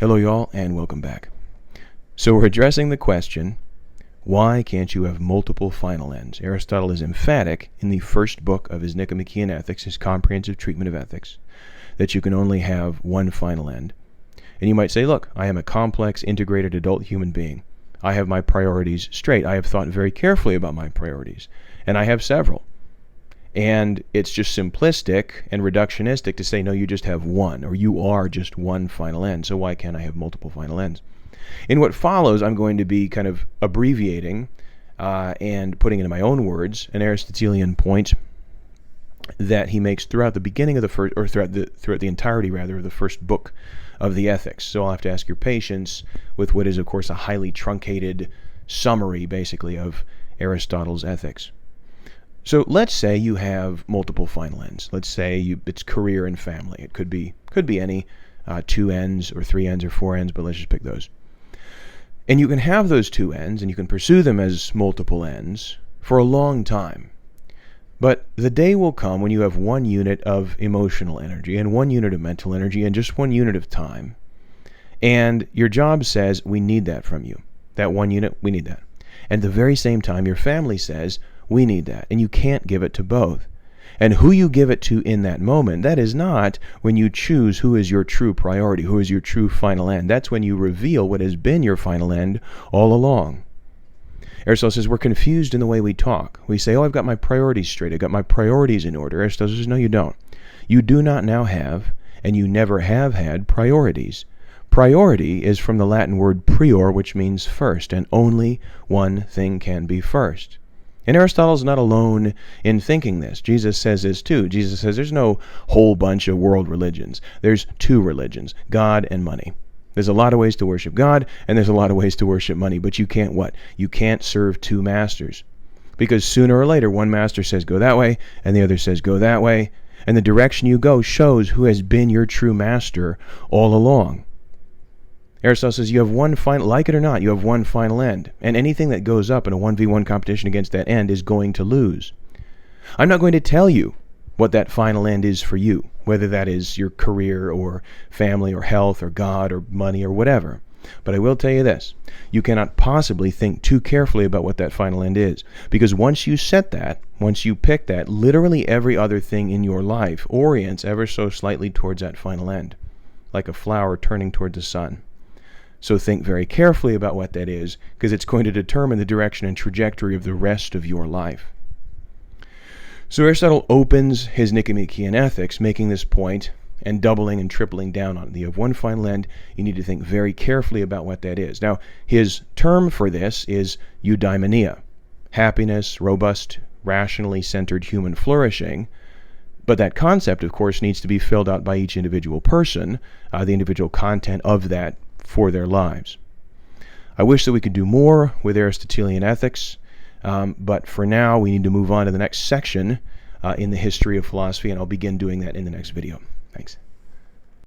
Hello y'all, and welcome back. So we're addressing the question, why can't you have multiple final ends? Aristotle is emphatic in the first book of his Nicomachean Ethics, his comprehensive treatment of ethics, that you can only have one final end. And you might say, look, I am a complex, integrated adult human being. I have my priorities straight. I have thought very carefully about my priorities, and I have several. And it's just simplistic and reductionistic to say, no, you just have one, or you are just one final end, so why can't I have multiple final ends? In what follows, I'm going to be kind of abbreviating and putting into my own words an Aristotelian point that he makes throughout the beginning of the first, or throughout the entirety, rather, of the first book of the Ethics. So I'll have to ask your patience with what is, of course, a highly truncated summary, basically, of Aristotle's Ethics. So let's say you have multiple final ends. Let's say it's career and family. It could be any 2 ends or 3 ends or 4 ends, but let's just pick those. And you can have those 2 ends and you can pursue them as multiple ends for a long time. But the day will come when you have 1 unit of emotional energy and 1 unit of mental energy and just 1 unit of time. And your job says, we need that from you. That 1 unit, we need that. And at the very same time, your family says, we need that, and you can't give it to both. And who you give it to in that moment, that is not when you choose who is your true priority, who is your true final end. That's when you reveal what has been your final end all along. Aristotle says we're confused in the way we talk. We say, oh, I've got my priorities straight. I've got my priorities in order. Aristotle says, no, you don't. You do not now have, and you never have had, priorities. Priority is from the Latin word prior, which means first, and only one thing can be first. And Aristotle's not alone in thinking this. Jesus says this too. Jesus says there's no whole bunch of world religions. There's 2 religions, God and money. There's a lot of ways to worship God, and there's a lot of ways to worship money, but you can't what? You can't serve 2 masters. Because sooner or later, one master says go that way, and the other says go that way, and the direction you go shows who has been your true master all along. Aristotle says you have one final, like it or not, you have one final end. And anything that goes up in a 1v1 competition against that end is going to lose. I'm not going to tell you what that final end is for you, whether that is your career or family or health or God or money or whatever. But I will tell you this, you cannot possibly think too carefully about what that final end is. Because once you set that, once you pick that, literally every other thing in your life orients ever so slightly towards that final end, like a flower turning towards the sun. So think very carefully about what that is, because it's going to determine the direction and trajectory of the rest of your life. So Aristotle opens his Nicomachean Ethics, making this point and doubling and tripling down on it. You have one final end. You need to think very carefully about what that is. Now, his term for this is eudaimonia, happiness, robust, rationally centered human flourishing. But that concept, of course, needs to be filled out by each individual person, the individual content of that for their lives. I wish that we could do more with Aristotelian ethics, but for now we need to move on to the next section in the history of philosophy, and I'll begin doing that in the next video. Thanks.